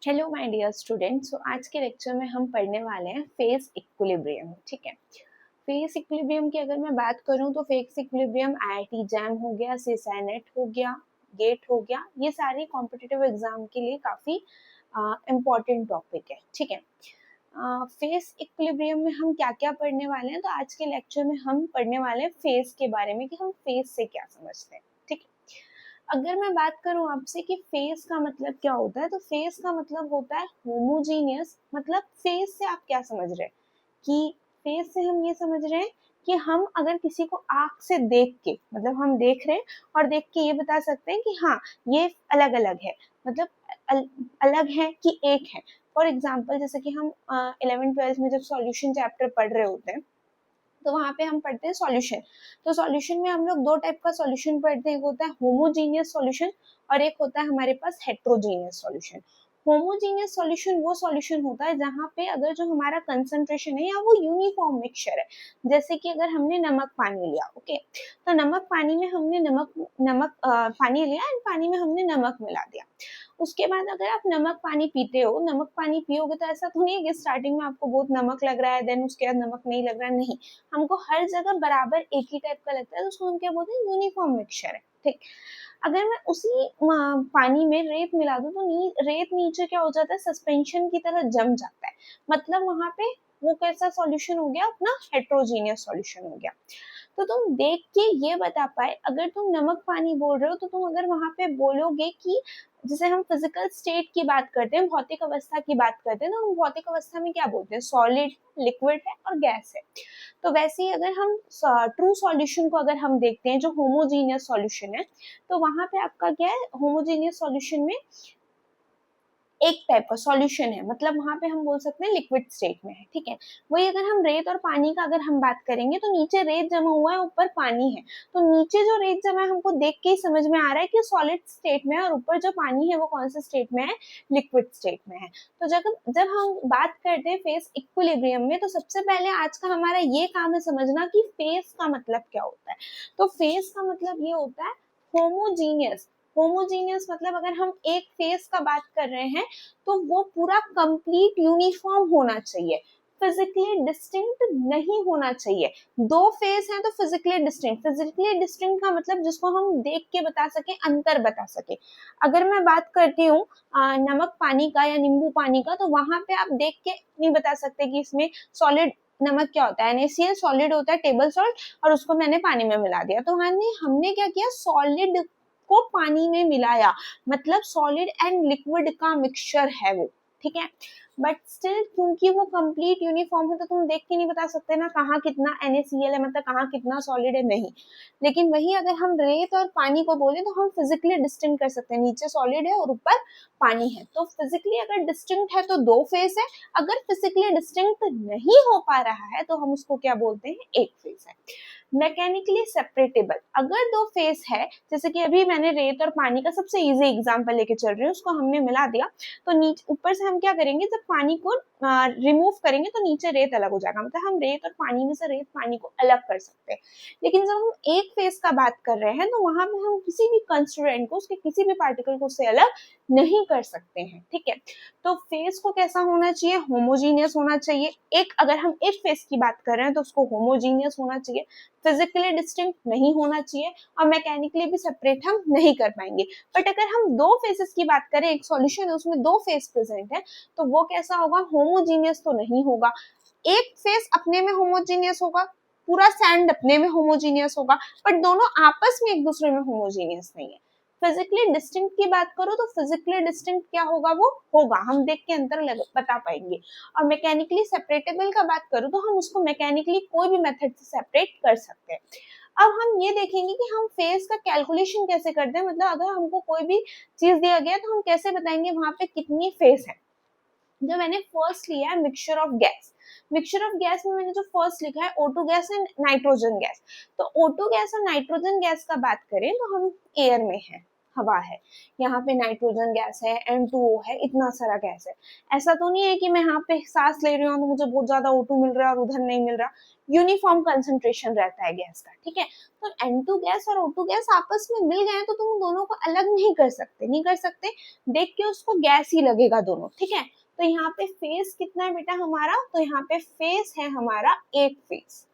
Hello my dear students. So आज के lecture में हम पढ़ने वाले हैं फेज इक्विलिब्रियम। ठीक है, फेज इक्विलिब्रियम की अगर मैं बात करूं तो फेज इक्विलिब्रियम आईआईटी जैम हो गया, सीसैनेट हो गया, गेट हो गया, ये सारे कॉम्पिटिटिव एग्जाम के लिए काफ़ी इम्पॉर्टेंट टॉपिक है। ठीक है, फेज इक्विलिब्रियम में हम क्या क्या पढ़ने वाले हैं, तो आज के लेक्चर में हम पढ़ने वाले हैं फेज के बारे में कि हम फेज से क्या समझते हैं। ठीक है, अगर मैं बात करूं आपसे कि फेज का मतलब क्या होता है, तो फेज का मतलब होता है होमोजीनियस। मतलब फेज से आप क्या समझ रहे हैं कि फेज से हम ये समझ रहे हैं कि हम अगर किसी को आंख से देख के, मतलब हम देख रहे हैं और देख के ये बता सकते हैं कि हाँ ये अलग अलग है, मतलब अलग है कि एक है। फॉर एग्जाम्पल जैसे कि हम 11th 12th में जब सॉल्यूशन चैप्टर पढ़ रहे होते हैं तो वहाँ पे हम पढ़ते हैं सॉल्यूशन। तो सॉल्यूशन में हम लोग दो टाइप का सॉल्यूशन पढ़ते हैं, एक होता है होमोजीनियस सॉल्यूशन और एक होता है हमारे पास हेट्रोजीनियस सॉल्यूशन। होमोजीनियस सॉल्यूशन वो सॉल्यूशन होता है जहाँ पे अगर जो हमारा कंसंट्रेशन है या वो यूनिफॉर्म मिक्सचर है। जैसे कि अगर हमने नमक पानी लिया, ओके, तो नमक पानी में हमने पानी लिया एंड पानी में हमने नमक मिला दिया। उसके बाद अगर आप नमक पानी पीते हो, नमक पानी पियोगे तो ऐसा तो नहीं है कि स्टार्टिंग में आपको बहुत नमक लग रहा है देन उसके बाद नमक नहीं लग रहा है, नहीं, हमको हर जगह बराबर एक ही टाइप का लगता है, तो उसको हम क्या बोलते हैं, यूनिफॉर्म मिक्सचर है। ठीक, अगर मैं उसी पानी में रेत मिला दूं तो रेत नीचे क्या हो जाता है, सस्पेंशन की तरह जम जाता है। मतलब वहां पे वो कैसा सॉल्यूशन हो गया, अपना हेट्रोजीनियस सॉल्यूशन हो गया। तो तुम देख के ये बता पाए, अगर तुम नमक पानी बोल रहे हो तो तुम अगर वहां पे बोलोगे कि जैसे हम फिजिकल स्टेट की बात करते हैं, भौतिक अवस्था की बात करते हैं, तो हम भौतिक अवस्था में क्या बोलते हैं, सॉलिड, लिक्विड है और गैस है। तो वैसे ही अगर हम ट्रू सॉल्यूशन को अगर हम देखते हैं, जो होमोजीनियस सॉल्यूशन है, तो वहां पे आपका क्या है, होमोजीनियस सॉल्यूशन में एक टाइप का सॉल्यूशन है, मतलब वहां पे हम बोल सकते हैं लिक्विड स्टेट में है। ठीक है, वही अगर हम रेत और पानी का अगर हम बात करेंगे तो नीचे रेत जमा हुआ है, ऊपर पानी है, तो नीचे जो रेत जमा है हमको देख के ही समझ में आ रहा है कि सॉलिड स्टेट में है, और ऊपर जो पानी है वो कौन से स्टेट में है, लिक्विड स्टेट में है। तो जब जब हम बात करते हैं फेज इक्विलिब्रियम में, तो सबसे पहले आज का हमारा ये काम है समझना कि फेज का मतलब क्या होता है। तो फेज का मतलब ये होता है होमोजीनियस। होमोजीनियस मतलब अगर हम एक फेस का बात कर रहे हैं तो वो पूरा कंप्लीट यूनिफॉर्म होना चाहिए, फिजिकली डिस्टिंक्ट नहीं होना चाहिए। दो फेस हैं तो फिजिकली डिस्टिंक्ट, फिजिकली डिस्टिंक्ट का मतलब जिसको हम देख के बता सके, अंतर बता सके। अगर मैं बात करती हूँ नमक पानी का या नींबू पानी का, तो वहां पे आप देख के नहीं बता सकते कि इसमें सॉलिड नमक क्या होता है, NaCl सॉलिड होता है, टेबल सॉल्ट, और उसको मैंने पानी में मिला दिया, तो हमने क्या किया, सॉलिड को पानी में मिलाया, मतलब सॉलिड एंड लिक्विड का मिक्सचर है वो। ठीक है, बट स्टिल क्योंकि वो कंप्लीट यूनिफॉर्म है तो तुम देख के नहीं बता सकते ना कहाँ कितना NaCl है, मतलब कहाँ कितना सॉलिड है, नहीं। लेकिन वही अगर हम रेत और पानी को बोले तो हम फिजिकली डिस्टिंक्ट कर सकते हैं, नीचे सॉलिड है और ऊपर पानी है। तो फिजिकली अगर डिस्टिंक्ट है तो दो फेस है, अगर फिजिकली डिस्टिंक्ट नहीं हो पा रहा है तो हम उसको क्या बोलते हैं, एक फेस है। मैकेनिकली सेपरेटेबल, अगर दो फेस है, जैसे कि अभी मैंने रेत और पानी का सबसे इजी एग्जांपल लेके चल रही हूँ, उसको हमने मिला दिया, तो नीचे ऊपर से हम क्या करेंगे, जब पानी को रिमूव करेंगे तो नीचे रेत अलग हो जाएगा, मतलब हम रेत और पानी में से रेत पानी को अलग कर सकते हैं। लेकिन जब हम एक फेस का बात कर रहे हैं तो वहां पे हम किसी भी कंस्टिट्यूएंट को, उसके किसी भी पार्टिकल को उससे अलग नहीं कर सकते हैं। ठीक है, तो फेस को कैसा होना चाहिए, होमोजीनियस होना चाहिए। एक अगर हम एक फेस की बात कर रहे हैं तो उसको होमोजीनियस होना चाहिए, फिजिकली डिस्टिंक्ट नहीं होना चाहिए, और मैकेनिकली भी सेपरेट हम नहीं कर पाएंगे। बट अगर हम दो फेसेस की बात करें, एक सॉल्यूशन है उसमें दो फेस प्रेजेंट है, तो वो कैसा होगा, होमोजीनियस तो नहीं होगा। एक फेस अपने में होमोजीनियस होगा, पूरा सैंड अपने में होमोजीनियस होगा, बट दोनों आपस में एक दूसरे में होमोजीनियस नहीं है। फिजिकली डिस्टिंक्ट की बात करो तो फिजिकली डिस्टिंक्ट क्या होगा, वो होगा, हम देख के अंतर बता पाएंगे। और मैकेनिकली सेपरेटेबल का बात करूं तो हम उसको मैकेनिकली कोई भी मेथड से सेपरेट कर सकते हैं। अब हम ये देखेंगे कि हम फेस का कैलकुलेशन कैसे करते हैं, मतलब अगर हमको कोई भी चीज दिया गया तो हम कैसे बताएंगे वहां पे कितनी फेस है। जो मैंने फर्स्ट लिया है mixture of gas, mixture of gas में मैंने जो फर्स्ट लिखा है O2 gas and nitrogen gas, तो O2 गैस और नाइट्रोजन गैस का बात करें तो हम एयर में है, हवा है, यहाँ पे नाइट्रोजन गैस है, N2O है, इतना सारा गैस है। ऐसा तो नहीं है कि मैं यहाँ पे सांस ले रही हूँ तो मुझे बहुत ज्यादा O2 मिल रहा है और उधर नहीं मिल रहा। यूनिफॉर्म कंसंट्रेशन रहता है गैस का, ठीक है। तो N2 गैस और O2 गैस आपस में मिल गए तो तुम दोनों को अलग नहीं कर सकते, देख के उसको गैस ही लगेगा दोनों, ठीक है। तो यहाँ पे फेस कितना है बेटा हमारा, तो यहाँ पे फेस है हमारा 8 फेस,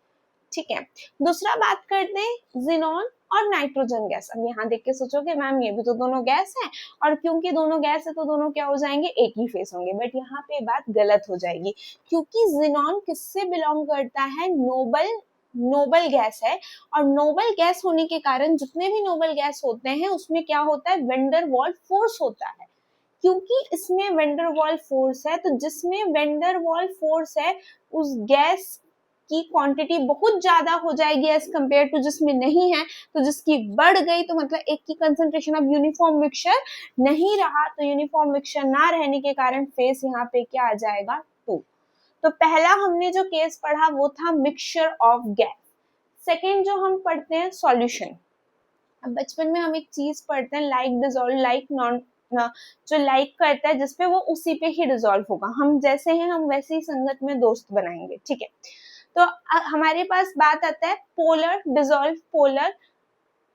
ठीक है। दूसरा बात करते हैं जिनॉन और नाइट्रोजन गैस। अब यहाँ देख के सोचोगे मैम ये भी तो दोनों गैस है, और क्योंकि दोनों गैस है तो दोनों क्या हो जाएंगे, एक ही फेस होंगे। बट यहाँ पे बात गलत हो जाएगी, क्योंकि जिनॉन किससे बिलोंग करता है, नोबल गैस है। और नोबल गैस होने के कारण जितने भी नोबल गैस होते हैं उसमें क्या होता है, वेंडर वॉल फोर्स होता है। क्योंकि इसमें वेंडर वॉल फोर्स है, तो जिसमें वेंडर वॉल फोर्स है उस गैस की क्वांटिटी बहुत ज्यादा हो जाएगी एज कम्पेयर टू जिसमें नहीं है। तो जिसकी बढ़ गई तो मतलब एक की कंसंट्रेशन अब यूनिफॉर्म मिक्सचर नहीं रहा, तो यूनिफॉर्म मिक्सचर ना रहने के कारण फेस यहाँ पे क्या आ जाएगा, 2। तो पहला हमने जो केस पढ़ा वो था मिक्सचर ऑफ गैस। सेकेंड जो हम पढ़ते हैं सॉल्यूशन। अब बचपन में हम एक चीज पढ़ते हैं लाइक डिसॉल्व, लाइक नॉन, जो लाइक करता है जिसपे वो उसी पे ही डिसॉल्व होगा। हम जैसे हैं हम वैसे ही संगत में दोस्त बनाएंगे, ठीक है। तो हमारे पास बात आता है polar dissolve polar,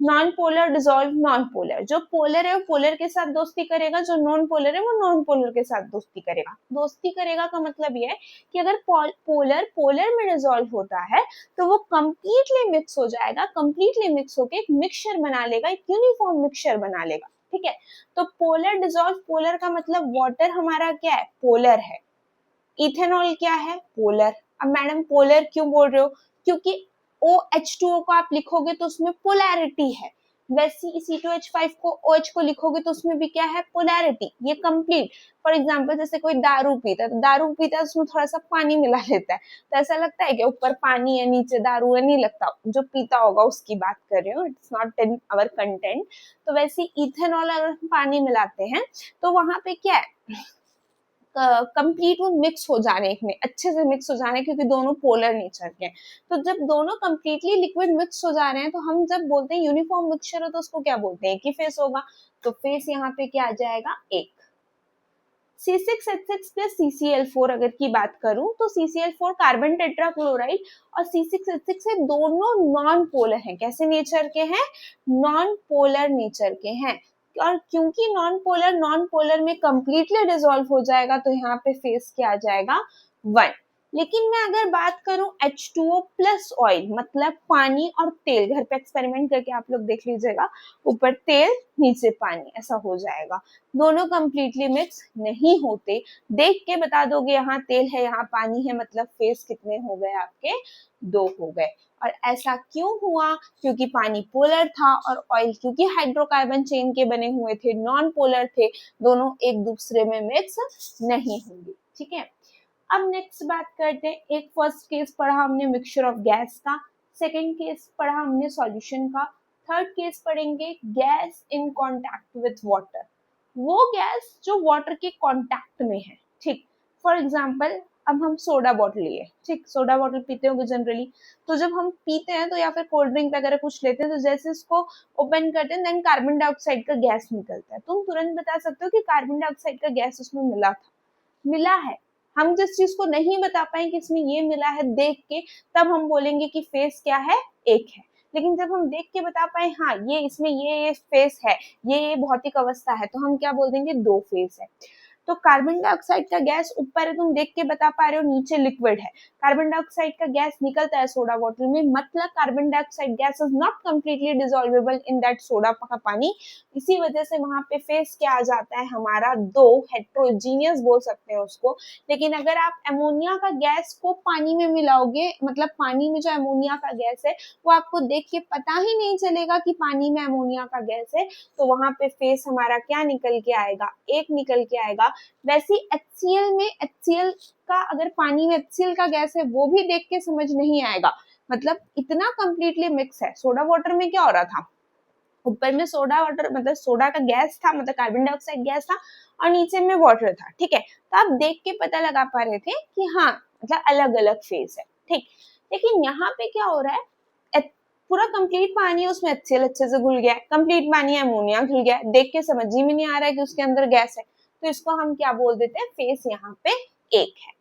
non polar dissolve non polar. जो पोलर है वो पोलर के साथ दोस्ती करेगा, जो नॉन पोलर है वो नॉन पोलर के साथ दोस्ती करेगा। दोस्ती करेगा का मतलब ये है कि अगर पोलर पोलर में डिसॉल्व होता है तो वो कंप्लीटली मिक्स हो जाएगा, कंप्लीटली मिक्स होकर एक मिक्सचर बना लेगा, एक यूनिफॉर्म मिक्सचर बना लेगा, ठीक है। तो पोलर डिसॉल्व पोलर का मतलब वाटर हमारा क्या है, पोलर है। इथेनॉल क्या है, पोलर। अब मैडम पोलर क्यों बोल रहे हो, क्योंकि OH2O को आप लिखोगे तो उसमें पोलैरिटी है, वैसे ही C2H5 को OH को लिखोगे तो उसमें भी क्या है, पोलैरिटी। ये कंप्लीट, फॉर एग्जांपल जैसे कोई दारू पीता है तो दारू पीता है उसमें थोड़ा सा पानी मिला लेता है, तो ऐसा लगता है कि ऊपर पानी है नीचे दारू है, नहीं लगता। जो पीता होगा उसकी बात कर रही हूँ, it's not in our content. तो वैसे इथेनॉल अगर हम पानी मिलाते हैं तो वहां पे क्या है, कंप्लीट वो मिक्स हो जा रहे हैं, में अच्छे से मिक्स हो जा रहे हैं, क्योंकि दोनों पोलर नेचर के। तो जब दोनों कंप्लीटली लिक्विड मिक्स हो जा रहे हैं तो हम जब बोलते हैं यूनिफॉर्म मिक्सचर हो तो उसको क्या बोलते हैं, कि फेस होगा। तो फेस यहाँ पे क्या आ जाएगा, एक। C6H6 प्लस CCl4 अगर की बात करूं तो CCl4 कार्बन टेट्राक्लोराइड और C6H6 है, दोनों नॉन पोलर हैं। कैसे नेचर के हैं, नॉन पोलर नेचर के हैं। और क्योंकि नॉन पोलर में कंप्लीटली डिसॉल्व हो जाएगा तो यहाँ पे फेस क्या आ जाएगा, 1। लेकिन मैं अगर बात करूं H2O प्लस ऑयल, मतलब पानी और तेल, घर पे एक्सपेरिमेंट करके आप लोग देख लीजिएगा, ऊपर तेल नीचे पानी, ऐसा हो जाएगा। दोनों कंप्लीटली मिक्स नहीं होते, देख के बता दोगे यहाँ तेल है यहाँ पानी है, मतलब फेस कितने हो गए आपके, 2 हो गए। और ऐसा क्यों हुआ, क्योंकि पानी पोलर था और ऑयल क्योंकि हाइड्रोकार्बन चेन के बने हुए थे, नॉन पोलर थे, दोनों एक दूसरे में मिक्स नहीं होंगे, ठीक है। अब नेक्स्ट बात करते हैं, एक फर्स्ट केस पढ़ा हमने मिक्सचर ऑफ गैस का, सेकेंड केस पढ़ा हमने सॉल्यूशन का, थर्ड केस पढ़ेंगे gas in contact with water. वो गैस जो वाटर के कॉन्टैक्ट में है, ठीक। फॉर एग्जाम्पल अब हम सोडा बॉटल लिए, ठीक, सोडा बॉटल पीते होंगे जनरली। तो जब हम पीते हैं तो या फिर कोल्ड ड्रिंक वगैरह कुछ लेते हैं तो जैसे इसको ओपन करते हैं देन कार्बन डाइऑक्साइड का गैस निकलता है। तुम तुरंत बता सकते हो कि कार्बन डाइऑक्साइड का गैस उसमें मिला था, मिला है। हम जिस चीज को नहीं बता पाए कि इसमें ये मिला है देख के, तब हम बोलेंगे कि फेस क्या है, एक है। लेकिन जब हम देख के बता पाए हाँ ये इसमें ये फेस है, ये भौतिक अवस्था है, तो हम क्या बोल देंगे, 2 फेस है। तो कार्बन डाइऑक्साइड का गैस ऊपर है, तुम देख के बता पा रहे हो, नीचे लिक्विड है। कार्बन डाइऑक्साइड का गैस निकलता है सोडा बॉटल में, मतलब carbon dioxide gas is not completely dissolvable in that soda का पानी। इसी वजह से वहां पे फेस क्या आ जाता है हमारा, 2, हेट्रोजीनियस बोल सकते हैं उसको। लेकिन अगर आप अमोनिया का गैस को पानी में मिलाओगे, मतलब पानी में जो अमोनिया का गैस है वो आपको देख के पता ही नहीं चलेगा कि पानी में अमोनिया का गैस है, तो वहां पे फेस हमारा क्या निकल के आएगा, 1 निकल के आएगा। वैसे HCl में HCl का अगर पानी में HCl का गैस है वो भी देख के समझ नहीं आएगा, मतलब इतना कंप्लीटली मिक्स है। सोडा वाटर में क्या हो रहा था, ऊपर में सोडा वाटर मतलब सोडा का गैस था, मतलब कार्बन डाइऑक्साइड गैस था, और नीचे में वाटर था, ठीक है। तो आप देख के पता लगा पा रहे थे कि हाँ मतलब अलग अलग फेस है, ठीक। लेकिन यहाँ पे क्या हो रहा है, पूरा कंप्लीट पानी उसमें HCl अच्छे से घुल गया है, कंप्लीट पानी अमोनिया घुल गया है, देख के समझ ही में नहीं आ रहा है कि उसके अंदर गैस है, तो इसको हम क्या बोल देते हैं, फेस यहाँ पे एक है।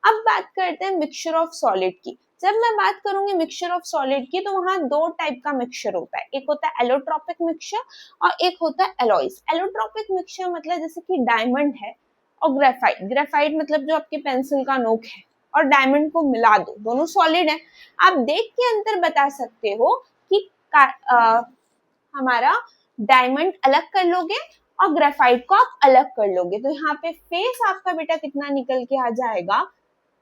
अब बात करते हैं मिक्सचर ऑफ सॉलिड की। जब मैं बात करूंगी मिक्सचर ऑफ सॉलिड की, तो वहां दो टाइप का मिक्सचर होता है, एक होता है एलोट्रोपिक मिक्सचर और एक होता है एलॉयज। एलोट्रोपिक मिक्सचर मतलब जैसे कि डायमंड है और ग्रेफाइट, ग्रेफाइट मतलब जो आपके पेंसिल का नोक है, और डायमंड को मिला दो, दोनों सॉलिड है, आप देख के अंतर बता सकते हो कि हमारा डायमंड अलग कर लोगे और ग्रेफाइट को आप अलग कर लोगे, तो यहाँ पे फेस आपका बेटा कितना निकल के आ जाएगा,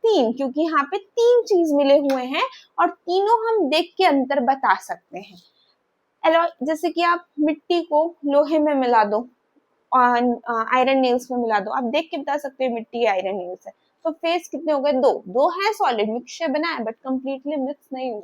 3, क्योंकि यहाँ पे 3 चीज मिले हुए हैं और तीनों हम देख के अंतर बता सकते हैं। जैसे कि आप मिट्टी को लोहे में मिला दो, आयरन नेल्स में मिला दो, आप देख के बता सकते हो मिट्टी आयरन नेल्स है, तो फेस कितने हो गए, दो है सॉलिड मिक्सचर बना है बट कंप्लीटली मिक्स नहीं हुए।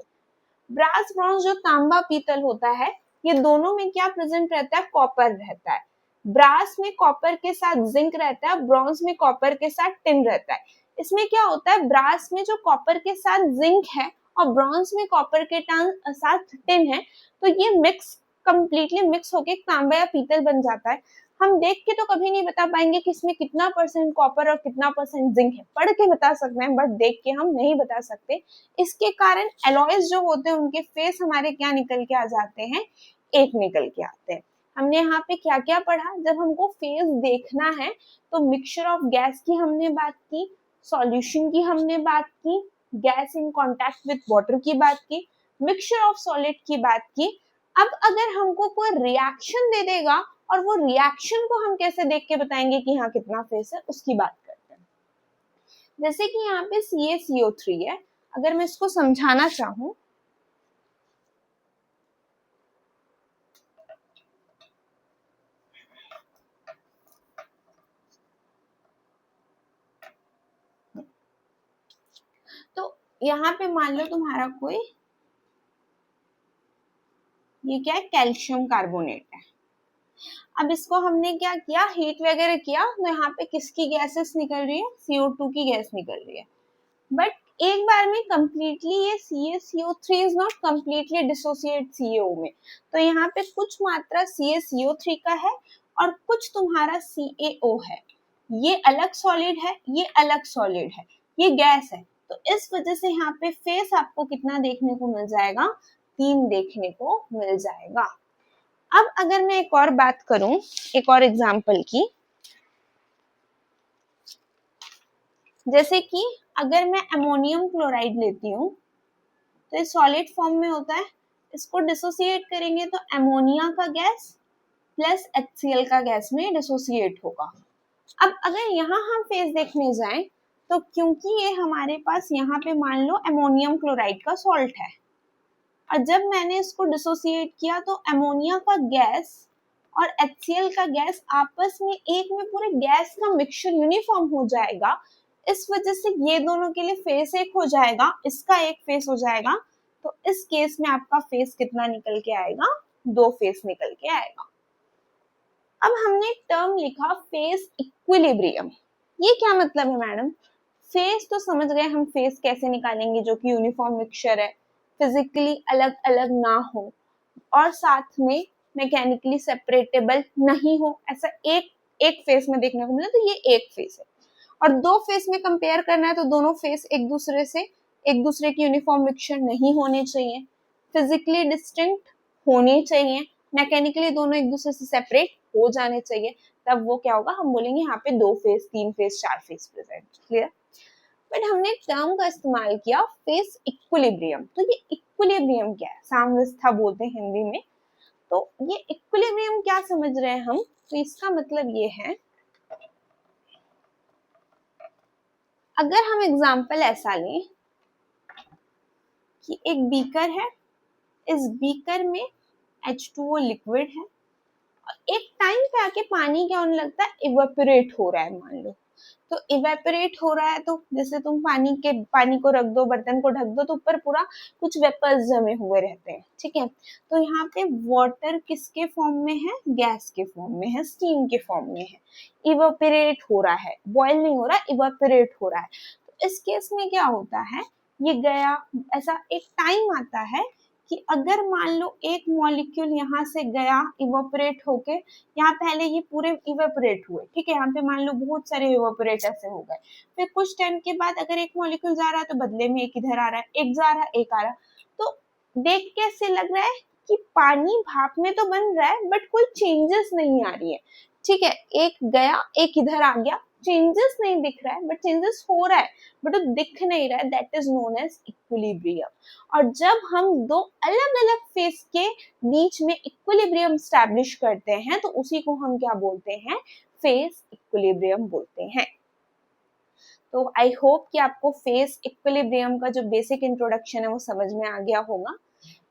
ब्रास ब्रॉन्ज जो तांबा पीतल होता है, ये दोनों में क्या प्रेजेंट रहता है, कॉपर रहता है। ब्रास में कॉपर के साथ जिंक रहता है, ब्रॉन्ज में कॉपर के साथ टिन रहता है। इसमें क्या होता है, ब्रास में जो कॉपर के साथ जिंक है और ब्रॉन्ज में कॉपर के साथ टिन है, तो ये मिक्स कंप्लीटली मिक्स होके तांबा या पीतल बन जाता है। हम देख के तो कभी नहीं बता पाएंगे कि इसमें कितना % कॉपर और कितना % जिंक है, पढ़ के बता सकते हैं बट देख के हम नहीं बता सकते। इसके कारण एलॉयज जो होते हैं उनके फेस हमारे क्या निकल के आ जाते हैं, एक निकल के आते हैं। हमने यहाँ पे क्या क्या पढ़ा, जब हमको फेस देखना है तो मिक्सचर ऑफ गैस की हमने बात की, सॉल्यूशन की हमने बात की, gas in contact with water की बात की, मिक्सचर ऑफ सॉलिड की बात की। अब अगर हमको कोई रिएक्शन दे देगा और वो रिएक्शन को हम कैसे देख के बताएंगे कि यहाँ कितना फेस है, उसकी बात करते हैं। जैसे कि यहाँ पे CaCO3 है, अगर मैं इसको समझाना चाहूँ, तो यहाँ पे मान लो तुम्हारा कोई, ये क्या है, कैल्शियम कार्बोनेट है। अब इसको हमने क्या किया, हीट वगैरह किया, तो यहाँ पे किसकी गैसेस निकल रही है, CO2 की गैस निकल रही है। बट एक बार में कंप्लीटली ये CaCO3 is not completely dissociate CO में, तो यहाँ पे कुछ मात्रा CaCO3 का है और कुछ तुम्हारा CaO है, ये अलग सॉलिड है, ये अलग सॉलिड है, ये गैस है, तो इस वजह से यहाँ पे फेस आपको कितना देखने को मिल जाएगा, 3 देखने को मिल जाएगा। अब अगर मैं एक और बात करूं, एक और एग्जांपल की, जैसे कि अगर मैं अमोनियम क्लोराइड लेती हूँ, तो ये सॉलिड फॉर्म में होता है, इसको डिसोसिएट करेंगे तो अमोनिया का गैस प्लस HCl का गैस में डिसोसिएट होगा। अब अगर यहाँ हम फेस देखने जाएं, तो क्योंकि ये हमारे पास यहाँ पे मान लो अमोनियम क्लोराइड का सॉल्ट है, और जब मैंने इसको डिसोसिएट किया तो अमोनिया का गैस और HCl का गैस आपस में एक में पूरे गैस का मिक्सचर यूनिफॉर्म हो जाएगा, इस वजह से ये दोनों के लिए फेस एक हो जाएगा, इसका एक फेस हो जाएगा, तो इस केस में आपका फेस कितना निकल के आएगा, 2 फेस निकल के आएगा। अब हमने टर्म लिखा फेस इक्विलिब्रियम, ये क्या मतलब है मैडम, फेस तो समझ गए हम, फेस कैसे निकालेंगे जो कि यूनिफॉर्म मिक्सचर है, फिजिकली अलग अलग ना हो और साथ में मैकेनिकली सेपरेटेबल नहीं हो, ऐसा एक फेस में देखने को मिला, तो ये एक फेस है। और 2 फेस में कंपेयर करना है तो दोनों फेस एक दूसरे की यूनिफॉर्म मिक्सचर नहीं होने चाहिए, फिजिकली डिस्टिंक्ट होने चाहिए, मैकेनिकली दोनों एक दूसरे से सेपरेट हो जाने चाहिए, तब वो क्या होगा, हम बोलेंगे यहाँ पे 2 face, 3 face, 4 face present. Clear. But हमने टर्म का इस्तेमाल किया फेस इक्विलिब्रियम, तो ये इक्विलिब्रियम क्या है, साम्यवस्था बोलते हैं हिंदी में, तो ये इक्विलिब्रियम क्या समझ रहे हैं हम, तो इसका मतलब ये है, अगर हम एग्जांपल ऐसा लें कि एक बीकर है, इस बीकर में H2O लिक्विड है, और एक टाइम पे आके पानी क्या होने लगता है, इवेपोरेट हो रहा है मान लो, तो इवेपोरेट हो रहा है, तो जैसे तुम पानी को रख दो, बर्तन को ढक दो, तो ऊपर पूरा कुछ वेपर्स जमे हुए रहते हैं, ठीक है, तो यहाँ पे वाटर किसके फॉर्म में है, गैस के फॉर्म में है, स्टीम के फॉर्म में है, इवेपोरेट हो रहा है, बॉयल नहीं हो रहा, इवेपोरेट हो रहा है, तो इस केस में क्या होता है, ये गया, ऐसा एक टाइम आता है कि अगर मान लो एक मॉलिक्यूल यहाँ से गया इवोपरेट होके, यहाँ पहले ये पूरे इवेपोरेट हुए, ठीक है, यहाँ पे मान लो बहुत सारे इवोपरेट ऐसे हो गए, फिर कुछ टाइम के बाद अगर एक मॉलिक्यूल जा रहा है तो बदले में एक इधर आ रहा है, एक जा रहा है एक आ रहा है, तो देख के ऐसे लग रहा है कि पानी भाप में तो बन रहा है बट कोई चेंजेस नहीं आ रही है, ठीक है, एक गया एक इधर आ गया, चेंजेस नहीं दिख रहा है बट चेंजेस हो रहा है बट वो दिख नहीं रहा है, that is known as equilibrium. और जब हम दो अलग अलग फेस के बीच में इक्विलिब्रियम स्टैब्लिश करते हैं तो उसी को हम क्या बोलते हैं, फेस इक्विलिब्रियम बोलते हैं। तो आई होप कि आपको फेस इक्विलिब्रियम का जो बेसिक इंट्रोडक्शन है वो समझ में आ गया होगा।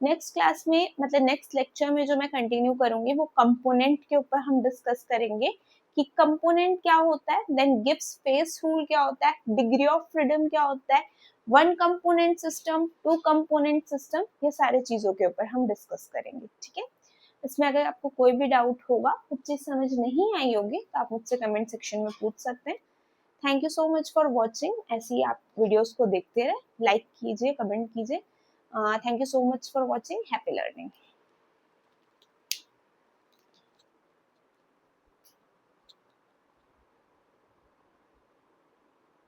नेक्स्ट क्लास में मतलब नेक्स्ट लेक्चर में जो मैं कंटिन्यू करूंगी वो कंपोनेंट के ऊपर हम डिस्कस करेंगे कि कंपोनेंट क्या होता है, देन गिब्स फेस रूल क्या होता है, डिग्री ऑफ फ्रीडम क्या होता है, one component system, two component system, ये सारे चीजों के ऊपर हम डिस्कस करेंगे, ठीक है। इसमें अगर आपको कोई भी डाउट होगा, कुछ चीज समझ नहीं आई होगी तो आप मुझसे कमेंट सेक्शन में पूछ सकते हैं। Thank you so much for watching, ऐसे ही आप वीडियोस को देखते रहे, लाइक कीजिए, कमेंट कीजिए। Thank you so much for watching. Happy learning.